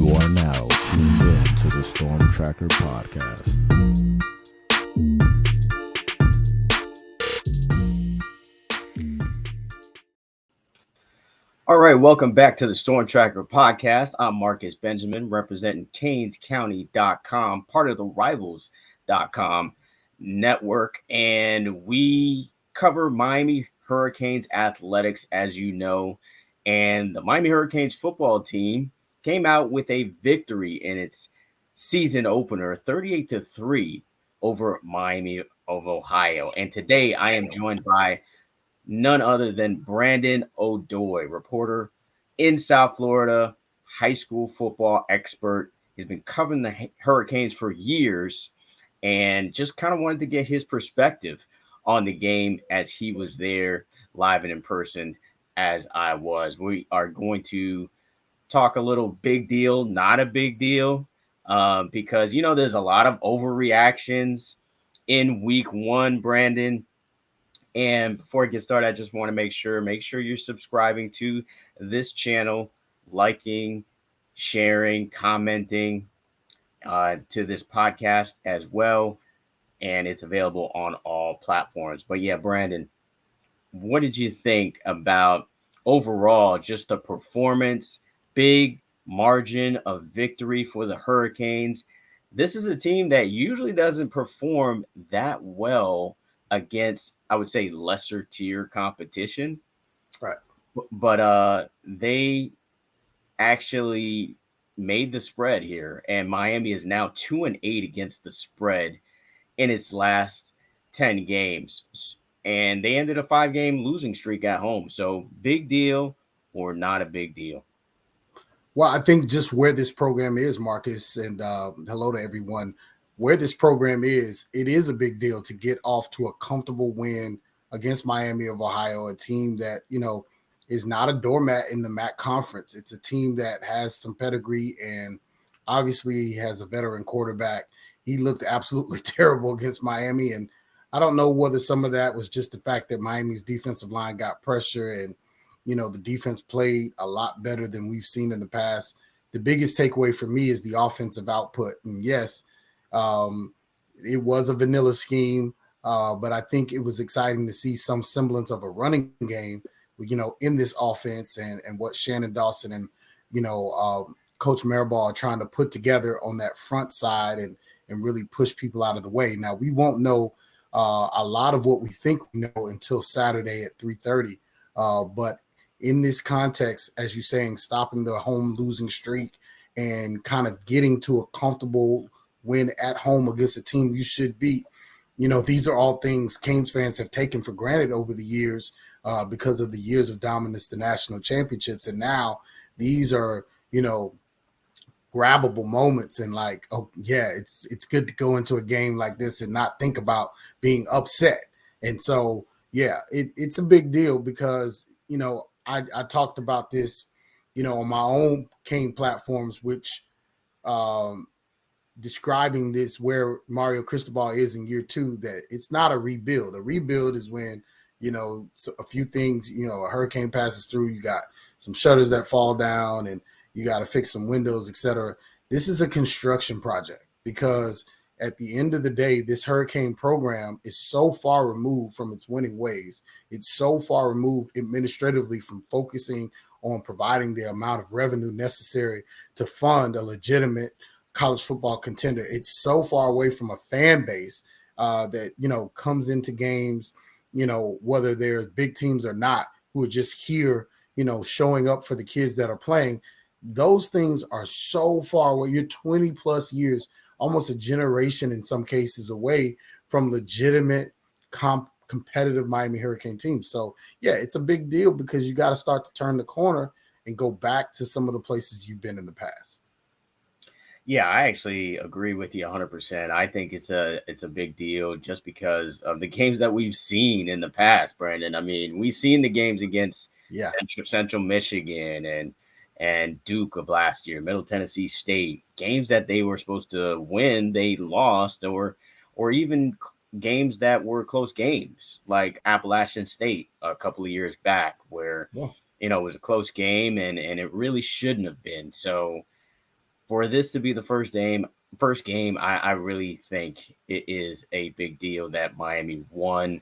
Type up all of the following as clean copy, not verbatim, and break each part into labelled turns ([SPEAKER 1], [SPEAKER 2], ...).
[SPEAKER 1] You are now tuned in to the Storm Tracker podcast.
[SPEAKER 2] All right, welcome back to the Storm Tracker podcast. I'm Marcus Benjamin, representing CanesCounty.com, part of the Rivals.com network, and we cover Miami Hurricanes athletics, as you know. And the Miami Hurricanes football team came out with a victory in its season opener, 38-3 over Miami of Ohio. And today I am joined by none other than Brandon Odoi, reporter in South Florida, high school football expert. He's been covering the Hurricanes for years and just kind of wanted to get his perspective on the game as he was there live and in person as I was. We are going to talk a little big deal, not a big deal, because, there's a lot of overreactions in week one, Brandon. And before I get started, I just want to make sure you're subscribing to this channel, liking, sharing, commenting to this podcast as well. And it's available on all platforms. But yeah, Brandon, what did you think about overall just the performance, big margin of victory for the Hurricanes? This is a team that usually doesn't perform that well against, I would say, lesser tier competition.
[SPEAKER 3] Right.
[SPEAKER 2] But they actually made the spread here, and Miami is now 2-8 against the spread in its last 10 games. And they ended a 5-game losing streak at home. So big deal or not a big deal?
[SPEAKER 3] Well, I think just where this program is, Marcus, and hello to everyone. Where this program is, it is a big deal to get off to a comfortable win against Miami of Ohio, a team that, is not a doormat in the MAC conference. It's a team that has some pedigree and obviously has a veteran quarterback. He looked absolutely terrible against Miami, and I don't know whether some of that was just the fact that Miami's defensive line got pressure and, the defense played a lot better than we've seen in the past. The biggest takeaway for me is the offensive output. And yes, it was a vanilla scheme, but I think it was exciting to see some semblance of a running game, in this offense and what Shannon Dawson and, Coach Mariball are trying to put together on that front side and really push people out of the way. Now, we won't know a lot of what we think we know until Saturday at 3:30. But in this context, as you're saying, stopping the home losing streak and kind of getting to a comfortable win at home against a team you should beat, these are all things Canes fans have taken for granted over the years because of the years of dominance, the national championships. And now these are, grabbable moments and like, oh yeah, it's good to go into a game like this and not think about being upset. And so, yeah, it's a big deal because, I talked about this, on my own Cane platforms, which describing this where Mario Cristobal is in year 2, that it's not a rebuild. A rebuild is when, a few things, a hurricane passes through, you got some shutters that fall down and you got to fix some windows, etc. This is a construction project because at the end of the day, this Hurricane program is so far removed from its winning ways. It's so far removed administratively from focusing on providing the amount of revenue necessary to fund a legitimate college football contender. It's so far away from a fan base that, comes into games, whether they're big teams or not, who are just here, showing up for the kids that are playing. Those things are so far away. You're 20 plus years, almost a generation in some cases away from legitimate competitive Miami Hurricane teams. So yeah, it's a big deal because you got to start to turn the corner and go back to some of the places you've been in the past.
[SPEAKER 2] Yeah, I actually agree with you 100%. I think it's a big deal just because of the games that we've seen in the past, Brandon. I mean, we've seen the games against Central Michigan and Duke of last year, Middle Tennessee State, games that they were supposed to win, they lost, or even games that were close games, like Appalachian State a couple of years back, where it was a close game and it really shouldn't have been. So for this to be the first game, I really think it is a big deal that Miami won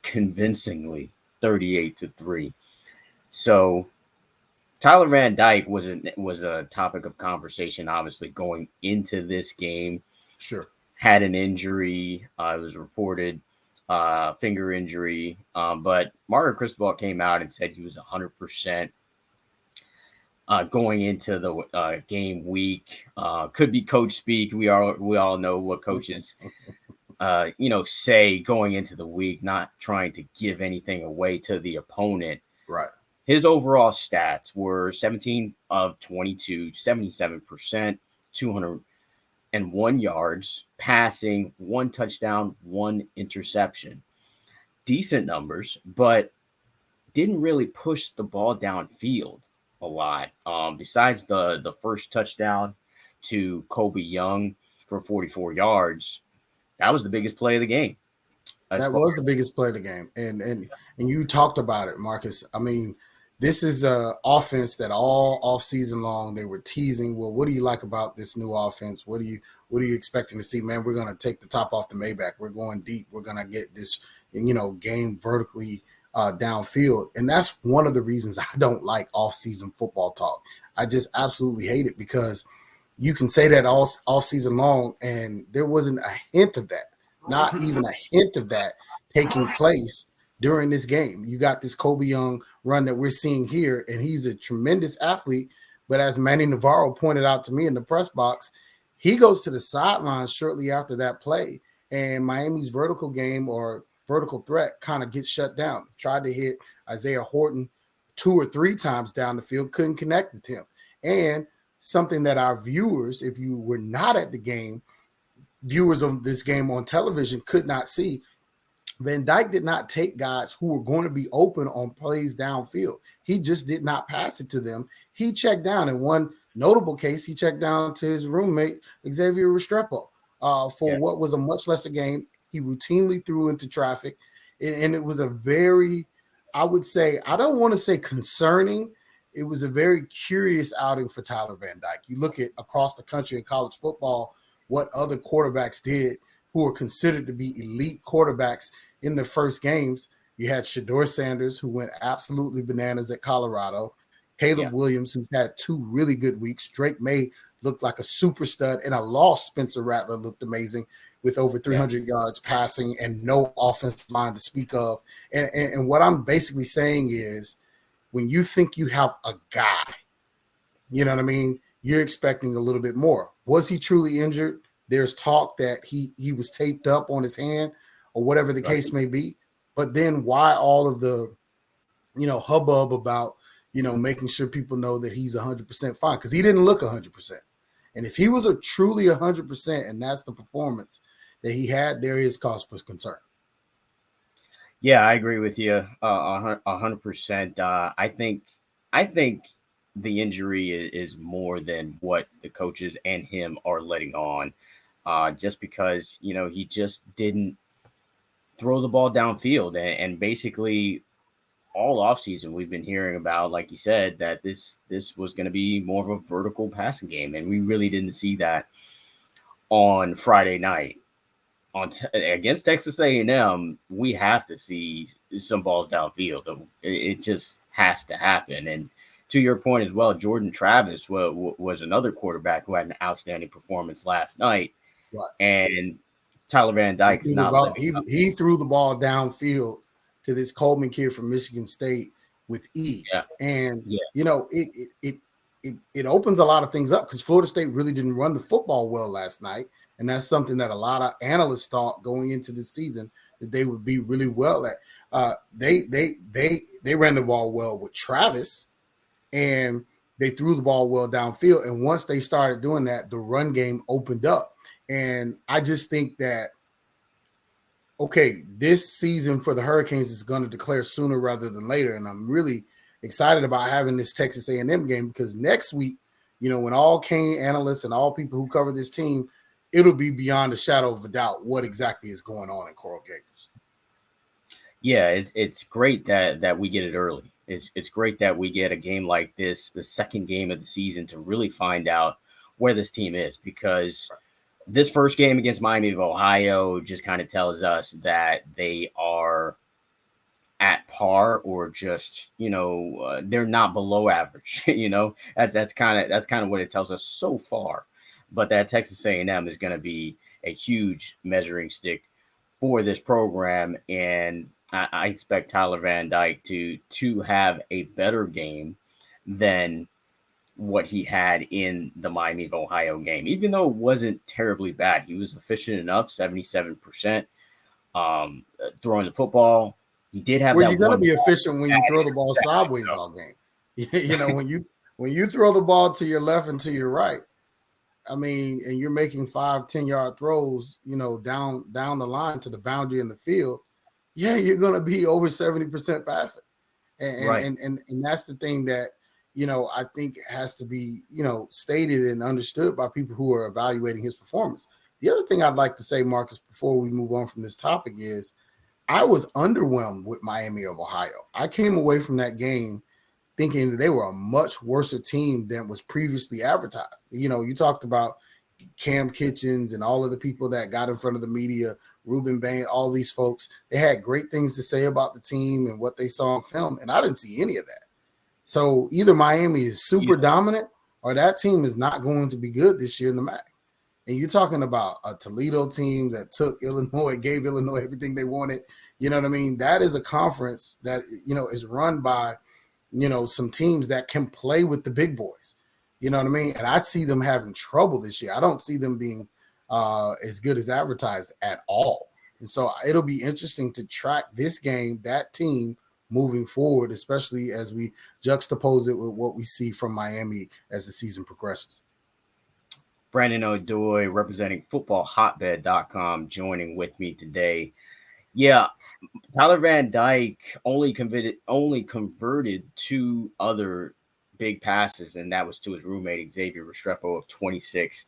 [SPEAKER 2] convincingly 38-3. So Tyler Van Dyke was a topic of conversation, obviously, going into this game.
[SPEAKER 3] Sure.
[SPEAKER 2] Had an injury. It was reported finger injury. But Mario Cristobal came out and said he was 100% going into the game week. Could be coach speak. We all know what coaches say going into the week, not trying to give anything away to the opponent.
[SPEAKER 3] Right.
[SPEAKER 2] His overall stats were 17 of 22, 77%, 201 yards, passing, 1 touchdown, 1 interception. Decent numbers, but didn't really push the ball downfield a lot. Besides the first touchdown to Kobe Young for 44 yards, that was the biggest play of the game.
[SPEAKER 3] That was the biggest play of the game. And you talked about it, Marcus. I mean, this is a offense that all offseason long they were teasing. Well, what do you like about this new offense? What are you expecting to see? Man, we're going to take the top off the Maybach. We're going deep. We're going to get this, game vertically downfield. And that's one of the reasons I don't like offseason football talk. I just absolutely hate it because you can say that all offseason long, and there wasn't a hint of that. Not even a hint of that taking place during this game. You got this Kobe Young run that we're seeing here, and he's a tremendous athlete. But as Manny Navarro pointed out to me in the press box, he goes to the sidelines shortly after that play, and Miami's vertical game or vertical threat kind of gets shut down. Tried to hit Isaiah Horton 2 or 3 times down the field, couldn't connect with him. And something that our viewers, if you were not at the game, viewers of this game on television could not see, Van Dyke did not take guys who were going to be open on plays downfield. He just did not pass it to them. He checked down. In one notable case, he checked down to his roommate, Xavier Restrepo, for what was a much lesser game. He routinely threw into traffic. And it was a very, I would say, I don't want to say concerning. It was a very curious outing for Tyler Van Dyke. You look at across the country in college football, what other quarterbacks did who are considered to be elite quarterbacks in their first games. You had Shedeur Sanders, who went absolutely bananas at Colorado. Caleb Williams, who's had 2 really good weeks. Drake May looked like a super stud, and a lost Spencer Rattler looked amazing with over 300 yards passing and no offensive line to speak of. And what I'm basically saying is when you think you have a guy, you know what I mean, you're expecting a little bit more. Was he truly injured? There's talk that he was taped up on his hand or whatever the case may be. But then why all of the, hubbub about, making sure people know that he's 100% fine? Because he didn't look 100%. And if he was a truly 100% and that's the performance that he had, there is cause for concern.
[SPEAKER 2] Yeah, I agree with you 100%. I think the injury is more than what the coaches and him are letting on, just because, he just didn't throw the ball downfield. And basically all offseason we've been hearing about, like you said, that this was going to be more of a vertical passing game. And we really didn't see that on Friday night. Against Texas A&M, we have to see some balls downfield. It just has to happen. And to your point as well, Jordan Travis was another quarterback who had an outstanding performance last night.
[SPEAKER 3] Right.
[SPEAKER 2] And Tyler Van Dyke is not.
[SPEAKER 3] He threw the ball downfield to this Coleman kid from Michigan State with ease.
[SPEAKER 2] Yeah.
[SPEAKER 3] And, it opens a lot of things up because Florida State really didn't run the football well last night. And that's something that a lot of analysts thought going into the season that they would be really well at. They ran the ball well with Travis, and they threw the ball well downfield. And once they started doing that, the run game opened up. And I just think that, okay, this season for the Hurricanes is going to declare sooner rather than later. And I'm really excited about having this Texas A&M game because next week, when all Cane analysts and all people who cover this team, it'll be beyond a shadow of a doubt what exactly is going on in Coral Gables.
[SPEAKER 2] Yeah, it's great that we get it early. It's great that we get a game like this, the second game of the season, to really find out where this team is, because this first game against Miami of Ohio just kind of tells us that they are at par, or just, they're not below average. That's kind of what it tells us so far. But that Texas A&M is going to be a huge measuring stick for this program, and I expect Tyler Van Dyke to have a better game than what he had in the Miami of Ohio game. Even though it wasn't terribly bad, he was efficient enough, 77% throwing the football. He did have
[SPEAKER 3] Well,
[SPEAKER 2] that
[SPEAKER 3] you're going to
[SPEAKER 2] one
[SPEAKER 3] be efficient when you throw the ball sideways
[SPEAKER 2] so.
[SPEAKER 3] all game. When you throw the ball to your left and to your right, I mean, and you're making 5-10 yard throws, down the line to the boundary in the field, yeah, you're going to be over 70% passing. And,
[SPEAKER 2] Right.
[SPEAKER 3] and that's the thing that, I think has to be, stated and understood by people who are evaluating his performance. The other thing I'd like to say, Marcus, before we move on from this topic is I was underwhelmed with Miami of Ohio. I came away from that game thinking that they were a much worse team than was previously advertised. You talked about Cam Kitchens and all of the people that got in front of the media, Ruben Bain, all these folks. They had great things to say about the team and what they saw on film, and I didn't see any of that. So either Miami is super dominant or that team is not going to be good this year in the MAC. And you're talking about a Toledo team that took Illinois, gave Illinois everything they wanted. You know what I mean? That is a conference that, is run by, some teams that can play with the big boys. You know what I mean? And I see them having trouble this year. I don't see them being as good as advertised at all. And so it'll be interesting to track this game, that team moving forward, especially as we juxtapose it with what we see from Miami as the season progresses.
[SPEAKER 2] Brandon Odoi, representing footballhotbed.com, joining with me today. Yeah, Tyler Van Dyke only converted 2 other big passes, and that was to his roommate Xavier Restrepo of 26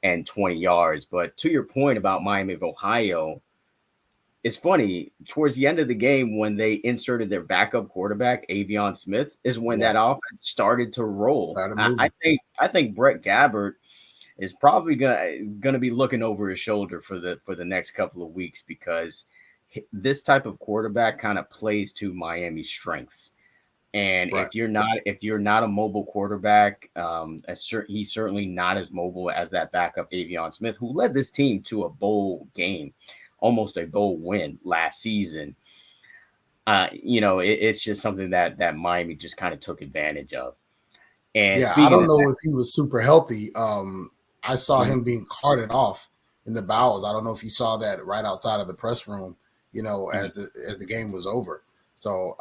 [SPEAKER 2] and 20 yards. But to your point about Miami of Ohio, it's funny, towards the end of the game when they inserted their backup quarterback, Avion Smith, is when that offense started to roll. I think Brett Gabbert is probably gonna be looking over his shoulder for the next couple of weeks, because this type of quarterback kind of plays to Miami's strengths. And
[SPEAKER 3] Right.
[SPEAKER 2] if you're not a mobile quarterback, he's certainly not as mobile as that backup Avion Smith, who led this team to a bowl game, almost a bowl win last season. It's just something that Miami just kind of took advantage of. And
[SPEAKER 3] I don't know if he was super healthy. I saw him being carted off in the bowels. I don't know if you saw that right outside of the press room, as the game was over. So,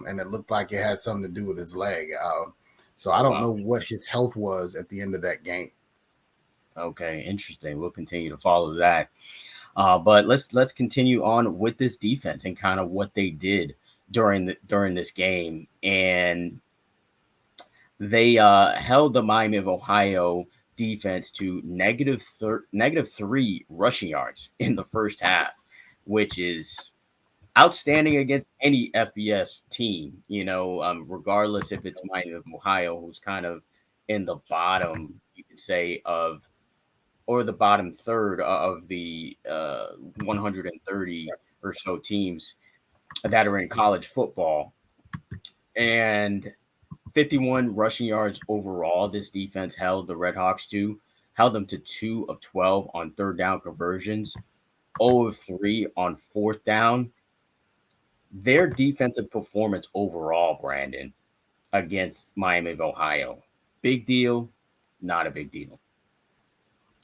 [SPEAKER 3] and it looked like it had something to do with his leg. So I don't know what his health was at the end of that game.
[SPEAKER 2] Okay, interesting. We'll continue to follow that. But let's continue on with this defense and kind of what they did during this game. And they held the Miami of Ohio defense to -3 rushing yards in the first half, which is outstanding against any FBS team, regardless if it's Miami of Ohio, who's kind of in the bottom, you could say, or the bottom third of the 130 or so teams that are in college football. And 51 rushing yards overall, this defense held the Redhawks held them to 2 of 12 on third down conversions, 0 of 3 on fourth down. Their defensive performance overall, Brandon, against Miami of Ohio, big deal, not a big deal?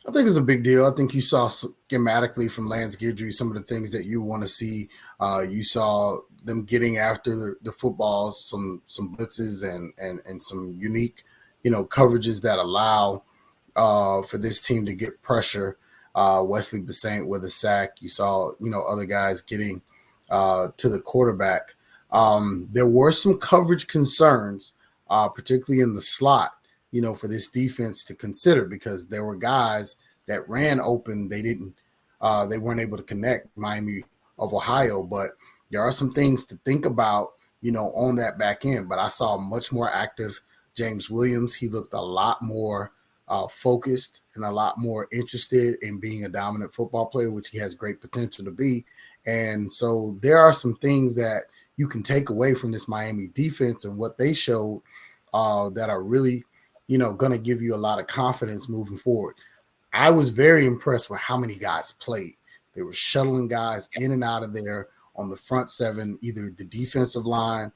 [SPEAKER 3] I think it's a big deal. I think you saw schematically from Lance Guidry some of the things that you want to see. You saw them getting after the footballs, some blitzes and some unique, coverages that allow for this team to get pressure. Wesley Besant with a sack. You saw, other guys getting to the quarterback. There were some coverage concerns, particularly in the slot, for this defense to consider, because there were guys that ran open. They weren't able to connect, Miami of Ohio, but there are some things to think about, on that back end. But I saw much more active James Williams. He looked a lot more focused and a lot more interested in being a dominant football player, which he has great potential to be. And so there are some things that you can take away from this Miami defense and what they showed that are really, going to give you a lot of confidence moving forward. I was very impressed with how many guys played. They were shuttling guys in and out of there on the front seven, either the defensive line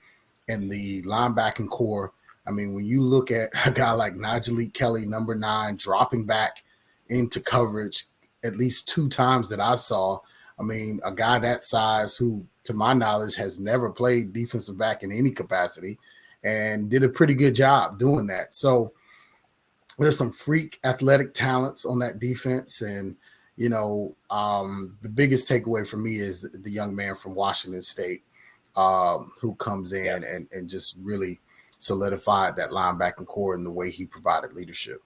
[SPEAKER 3] and the linebacking core. I mean, when you look at a guy like Najee Kelly, number 9, dropping back into coverage at least 2 times that I saw. I mean, a guy that size who, to my knowledge, has never played defensive back in any capacity and did a pretty good job doing that. So there's some freak athletic talents on that defense. And, the biggest takeaway for me is the young man from Washington State who comes in and just really solidified that linebacking core in the way he provided leadership.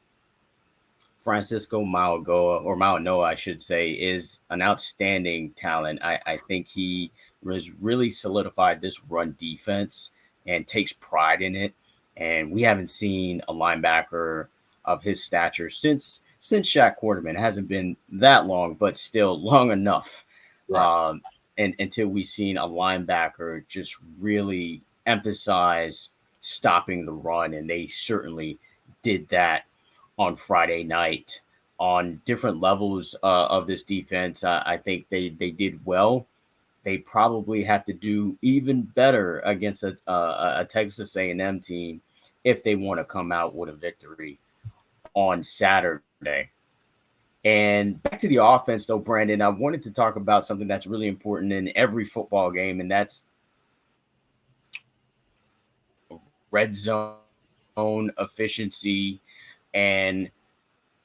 [SPEAKER 2] Francisco Mauigoa, I should say, is an outstanding talent. I think he has really solidified this run defense and takes pride in it. And we haven't seen a linebacker of his stature since Shaq Quarterman. It hasn't been that long, but still long enough. Right. And until we've seen a linebacker just really emphasize stopping the run. And they certainly did that on Friday night on different levels of this defense. I think they did well. They probably have to do even better against a Texas A&M team if they want to come out with a victory on Saturday. And back to the offense, though, Brandon, I wanted to talk about something that's really important in every football game, and that's red zone efficiency and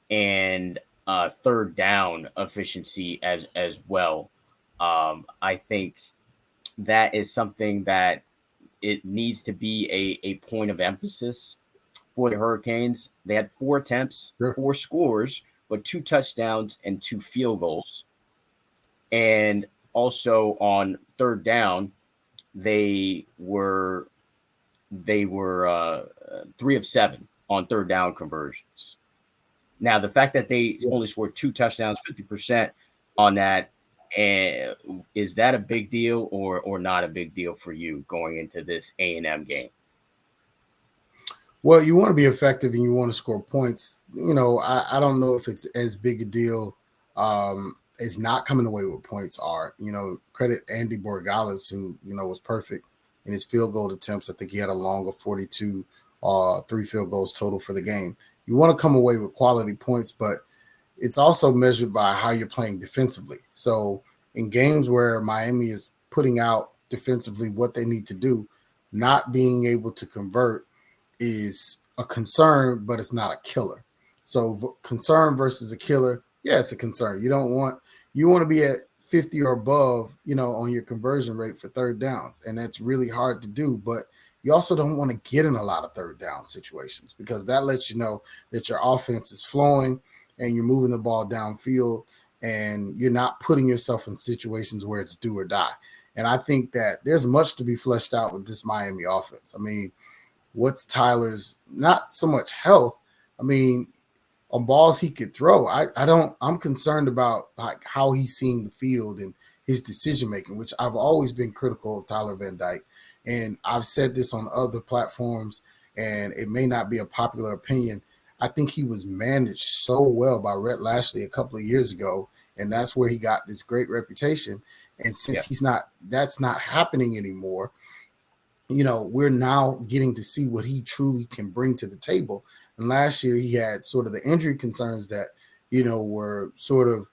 [SPEAKER 2] third down efficiency as well. I think that is something that it needs to be a point of emphasis for the Hurricanes. They had 4 attempts, 4 scores, but 2 touchdowns and 2 field goals. And also on third down, they were 3 of 7 on third down conversions. Now, the fact that they only scored 2 touchdowns, 50% on that, is that a big deal or not a big deal for you going into this A&M game?
[SPEAKER 3] Well, you want to be effective and you want to score points. I don't know if it's as big a deal as not coming away with points are. Credit Andy Borregales, who, was perfect in his field goal attempts. I think he had a long of 42, 3 field goals total for the game. You want to come away with quality points, but it's also measured by how you're playing defensively. So in games where Miami is putting out defensively what they need to do, not being able to convert is a concern, but it's not a killer. So concern versus a killer, yeah, it's a concern. You want to be at 50 or above, on your conversion rate for third downs. And that's really hard to do, but you also don't want to get in a lot of third down situations because that lets you know that your offense is flowing and you're moving the ball downfield and you're not putting yourself in situations where it's do or die. And I think that there's much to be fleshed out with this Miami offense. I mean, what's Tyler's not so much health. I mean, on balls he could throw. I'm concerned about like how he's seeing the field and his decision making, which I've always been critical of Tyler Van Dyke. And I've said this on other platforms, and it may not be a popular opinion. I think he was managed so well by Rhett Lashley a couple of years ago, and that's where he got this great reputation. And since that's not happening anymore, we're now getting to see what he truly can bring to the table. And last year he had sort of the injury concerns that, were sort of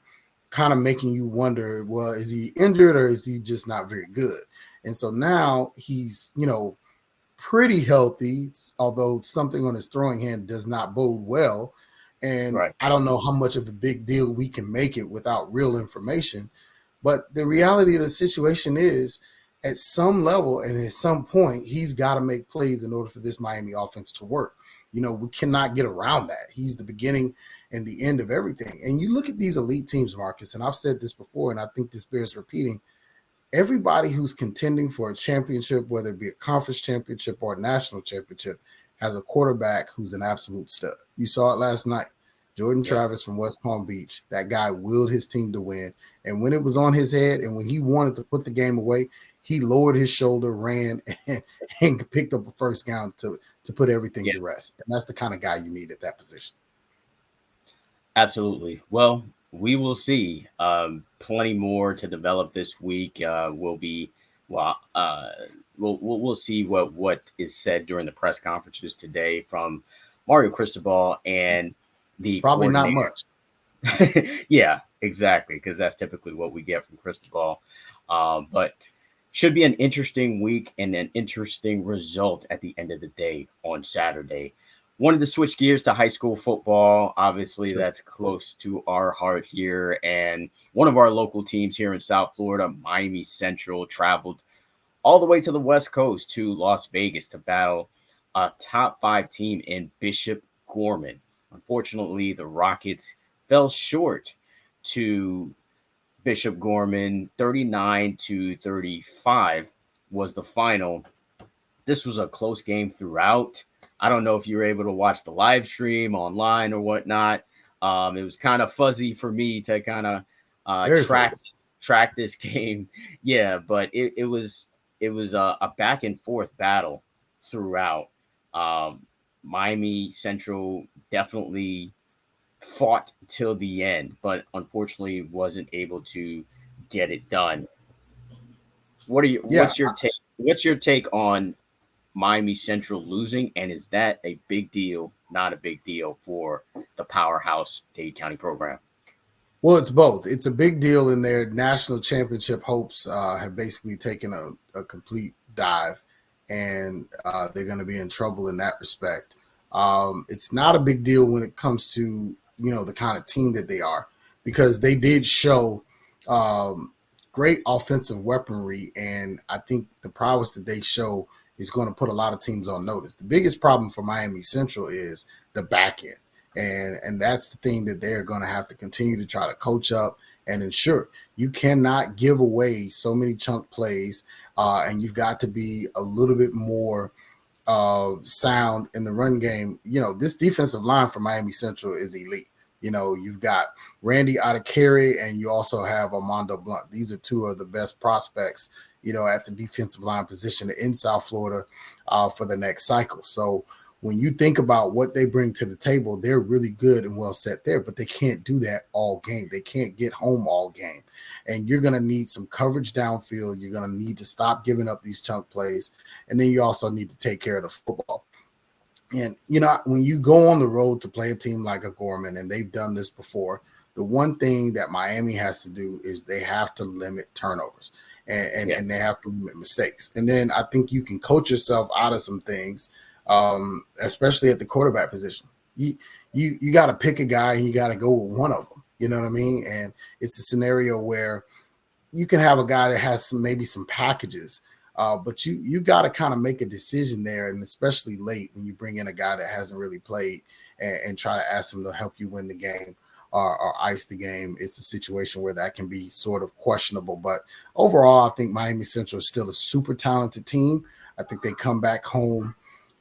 [SPEAKER 3] kind of making you wonder, well, is he injured or is he just not very good? And so now he's, pretty healthy, although something on his throwing hand does not bode well. And I don't know how much of a big deal we can make it without real information. But the reality of the situation is at some level and at some point, he's got to make plays in order for this Miami offense to work. We cannot get around that. He's the beginning and the end of everything. And you look at these elite teams, Marcus, and I've said this before, and I think this bears repeating. Everybody who's contending for a championship, whether it be a conference championship or a national championship, has a quarterback who's an absolute stud. You saw it last night. Jordan
[SPEAKER 2] Yeah.
[SPEAKER 3] Travis from West Palm Beach. That guy willed his team to win. And when it was on his head and when he wanted to put the game away, he lowered his shoulder, ran, and picked up a first down to put everything
[SPEAKER 2] Yeah.
[SPEAKER 3] to rest. And that's the kind of guy you need at that position.
[SPEAKER 2] Absolutely. Well, we will see. Plenty more to develop this week. Will be well. We'll see what is said during the press conferences today from Mario Cristobal and the
[SPEAKER 3] Probably not
[SPEAKER 2] coordinator.
[SPEAKER 3] much.
[SPEAKER 2] Yeah, exactly, because that's typically what we get from Cristobal. But should be an interesting week and an interesting result at the end of the day on Saturday. Wanted to switch gears to high school football. Obviously,
[SPEAKER 3] Sure.
[SPEAKER 2] that's close to our heart here. And one of our local teams here in South Florida, Miami Central, traveled all the way to the West Coast to Las Vegas to battle a top 5 team in Bishop Gorman. Unfortunately, the Rockets fell short to Bishop Gorman. 39-35 was the final. This was a close game throughout. I don't know if you were able to watch the live stream online or whatnot. It was kind of fuzzy for me to kind of
[SPEAKER 3] Very
[SPEAKER 2] track
[SPEAKER 3] fuzzy.
[SPEAKER 2] this game. Yeah, but it was a back and forth battle throughout. Um, Miami Central definitely fought till the end, but unfortunately wasn't able to get it done.
[SPEAKER 3] Yeah.
[SPEAKER 2] What's your take? What's your take on Miami Central losing, and is that a big deal? Not a big deal for the powerhouse Dade County program.
[SPEAKER 3] Well, it's both. It's a big deal in their national championship hopes have basically taken a complete dive, and they're going to be in trouble in that respect. It's not a big deal when it comes to the kind of team that they are, because they did show um, great offensive weaponry, and I think the prowess that they show is going to put a lot of teams on notice. The biggest problem for Miami Central is the back end. And that's the thing that they're going to have to continue to try to coach up and ensure. You cannot give away so many chunk plays, and you've got to be a little bit more sound in the run game. This defensive line for Miami Central is elite. You've got Randy Adekere, and you also have Armando Blunt. These are two of the best prospects, at the defensive line position in South Florida for the next cycle. So when you think about what they bring to the table, they're really good and well set there, but they can't do that all game. They can't get home all game. And you're going to need some coverage downfield. You're going to need to stop giving up these chunk plays. And then you also need to take care of the football. And, when you go on the road to play a team like a Gorman, and they've done this before, the one thing that Miami has to do is they have to limit turnovers and they have to limit mistakes. And then I think you can coach yourself out of some things, especially at the quarterback position. You got to pick a guy and you got to go with one of them. You know what I mean? And it's a scenario where you can have a guy that has maybe some packages, but you got to kind of make a decision there, and especially late when you bring in a guy that hasn't really played and try to ask him to help you win the game or ice the game. It's a situation where that can be sort of questionable. But overall, I think Miami Central is still a super talented team. I think they come back home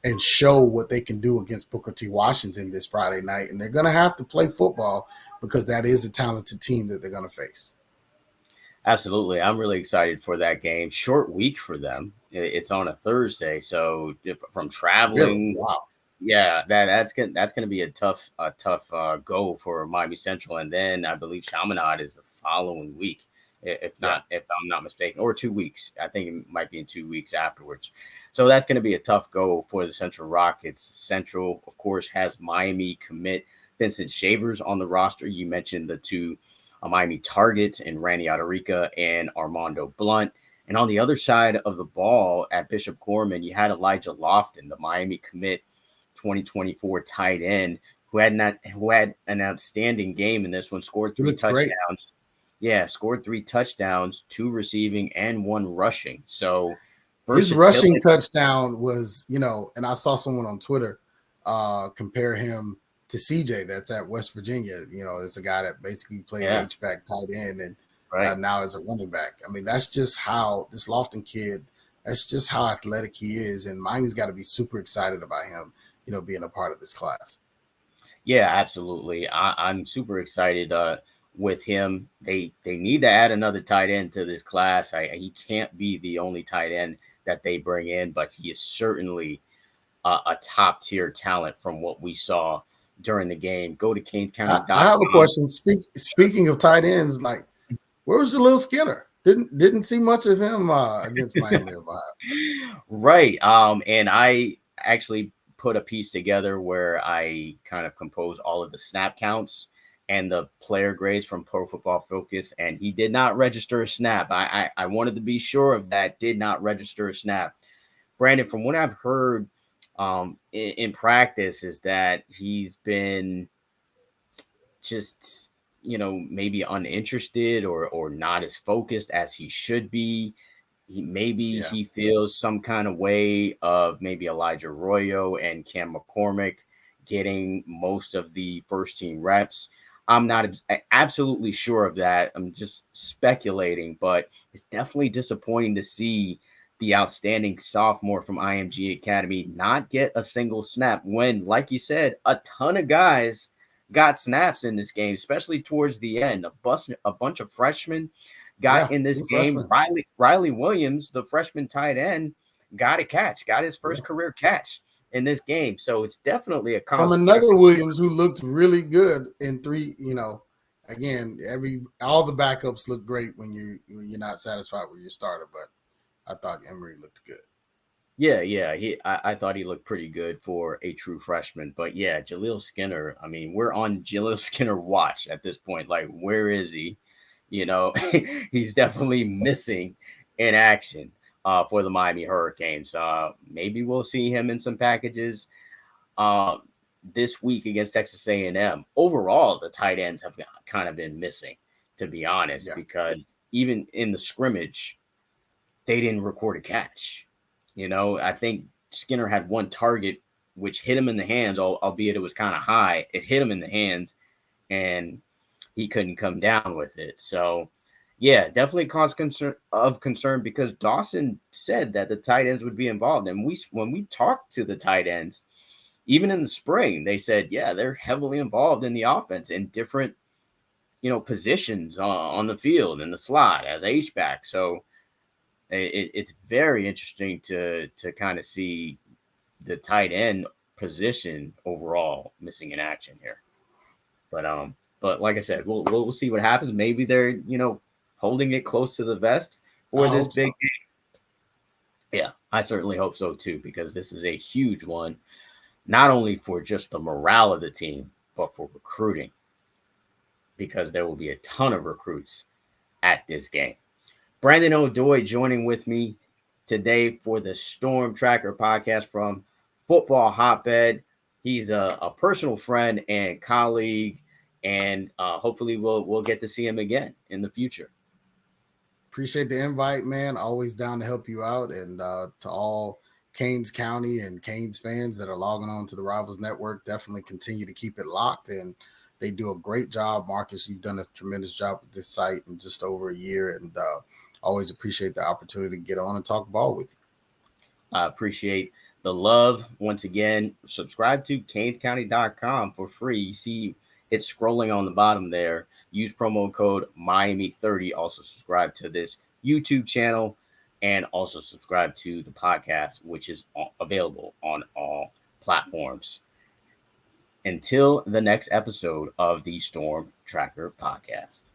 [SPEAKER 3] and show what they can do against Booker T. Washington this Friday night. And they're going to have to play football because that is a talented team that they're going to face.
[SPEAKER 2] Absolutely. I'm really excited for that game. Short week for them. It's on a Thursday. So from traveling,
[SPEAKER 3] Really? Wow.
[SPEAKER 2] yeah, that's gonna be a tough go for Miami Central. And then I believe Chaminade is the following week, if I'm not mistaken, or 2 weeks. I think it might be in 2 weeks afterwards. So that's going to be a tough go for the Central Rockets. Central, of course, has Miami commit Vincent Shavers on the roster. You mentioned the two Miami targets in Randy Aderica and Armando Blunt. And on the other side of the ball at Bishop Gorman, you had Elijah Lofton, the Miami commit 2024 tight end, who had an outstanding game in this one, scored 3 touchdowns.
[SPEAKER 3] Great.
[SPEAKER 2] Yeah, scored 3 touchdowns, 2 receiving and 1 rushing. So
[SPEAKER 3] his rushing touchdown was, and I saw someone on Twitter compare him to CJ that's at West Virginia. It's a guy that basically played H-back tight end and now is a running back. I mean, that's just how this Lofton kid, that's just how athletic he is. And Miami's got to be super excited about him, being a part of this class.
[SPEAKER 2] Yeah, absolutely. I'm super excited with him. They need to add another tight end to this class. He can't be the only tight end that they bring in, but he is certainly a top tier talent from what we saw during the game. Go to
[SPEAKER 3] I have a
[SPEAKER 2] canescounty.com.
[SPEAKER 3] question. Speaking of tight ends, like where was Jaleel Skinner? Didn't see much of him against Miami of Ohio.
[SPEAKER 2] Right. And I actually put a piece together where I kind of composed all of the snap counts and the player grades from Pro Football Focus, and he did not register a snap. I wanted to be sure of that. Did not register a snap. Brandon, from what I've heard in practice, is that he's been just maybe uninterested or not as focused as he should be.
[SPEAKER 3] Yeah.
[SPEAKER 2] He feels some kind of way of maybe Elijah Arroyo and Cam McCormick getting most of the first team reps. I'm not absolutely sure of that. I'm just speculating, but it's definitely disappointing to see the outstanding sophomore from IMG Academy not get a single snap when, like you said, a ton of guys got snaps in this game, especially towards the end. A bunch of freshmen got
[SPEAKER 3] Yeah,
[SPEAKER 2] in this
[SPEAKER 3] true
[SPEAKER 2] game.
[SPEAKER 3] freshman.
[SPEAKER 2] Riley Williams, the freshman tight end, got a catch, got his first career catch in this game. So it's definitely a
[SPEAKER 3] From
[SPEAKER 2] consequence.
[SPEAKER 3] another Williams who looked really good in three, again, all the backups look great when you're not satisfied with your starter, but I thought Emery looked good.
[SPEAKER 2] Yeah. I thought he looked pretty good for a true freshman. But yeah, Jaleel Skinner. I mean, we're on Jaleel Skinner watch at this point. Like, where is he? He's definitely missing in action for the Miami Hurricanes. Maybe we'll see him in some packages uh, this week against Texas A&M. Overall, the tight ends have kind of been missing, to be honest,
[SPEAKER 3] Yeah.
[SPEAKER 2] because even in the scrimmage, they didn't record a catch. I think Skinner had one target which hit him in the hands, albeit it was kind of high. It hit him in the hands, and he couldn't come down with it. So, yeah, definitely cause concern because Dawson said that the tight ends would be involved, and when we talked to the tight ends, even in the spring, they said, yeah, they're heavily involved in the offense in different positions on the field in the slot as H-back. So it's very interesting to kind of see the tight end position overall missing in action here. But like I said, we'll see what happens. Maybe they're holding it close to the vest for
[SPEAKER 3] I
[SPEAKER 2] this
[SPEAKER 3] hope
[SPEAKER 2] big
[SPEAKER 3] so.
[SPEAKER 2] game. Yeah, I certainly hope so too, because this is a huge one, not only for just the morale of the team, but for recruiting, because there will be a ton of recruits at this game. Brandon Odoi joining with me today for the Storm Tracker podcast from Football Hotbed. He's a personal friend and colleague, and hopefully we'll get to see him again in the future.
[SPEAKER 3] Appreciate the invite, man. Always down to help you out. And to all Canes County and Canes fans that are logging on to the Rivals Network, definitely continue to keep it locked. And they do a great job. Marcus, you've done a tremendous job with this site in just over a year. And always appreciate the opportunity to get on and talk ball with you.
[SPEAKER 2] I appreciate the love. Once again, subscribe to canescounty.com for free. You see it scrolling on the bottom there. Use promo code Miami30. Also subscribe to this YouTube channel and also subscribe to the podcast, which is available on all platforms. Until the next episode of the Storm Tracker podcast.